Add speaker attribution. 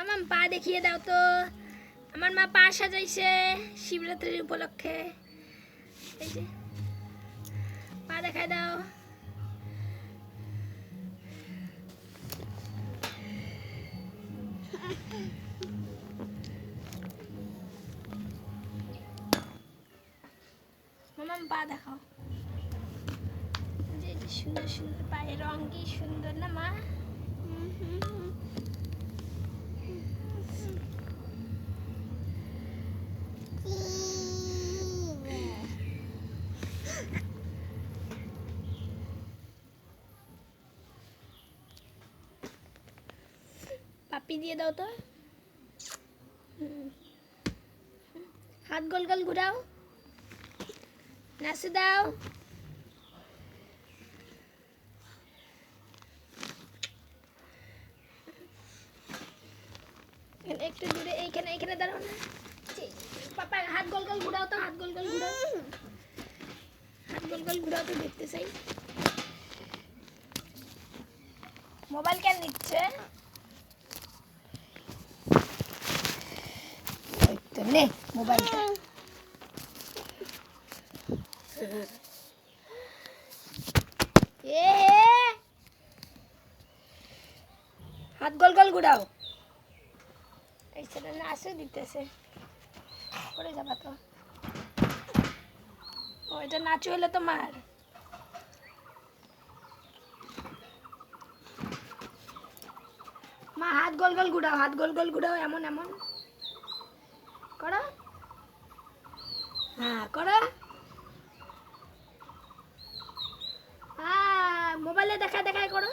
Speaker 1: মামা পা দেখিয়ে দাও তো। আমার মা পা সাজাইছে শিবরাত্রির উপলক্ষে। এই যে পা দেখায় দাও। মামা পা দেখাও। যে সুন্দর সুন্দর পায়ের রং কি সুন্দর না মা। পাপি দিয়ে দাও তো। হাত গোল গোল ঘুরাও, নাচে দাও। একটু দূরে এইখানে এইখানে দাঁড়াও না। পাপা হাত গোল গোল ঘুরাও তো, হাত গোল গোল ঘুরাও, হাত গোল গোল ঘুরাও তো দেখতে চাই। মোবাইল কেন নিচ্ছে? নে মোবাইলটা। হাত গোল গোল ঘুরাও। এই ছেলে নাচে দিতেছে, করে যাবা তো। ও এটা নাচু হলো তোমার। মা হাত গোল গোল ঘুরাও, হাত গোল গোল ঘুরাও, এমন এমন করো। হ্যাঁ করো। হ্যাঁ মোবাইলে দেখায় দেখায় করো।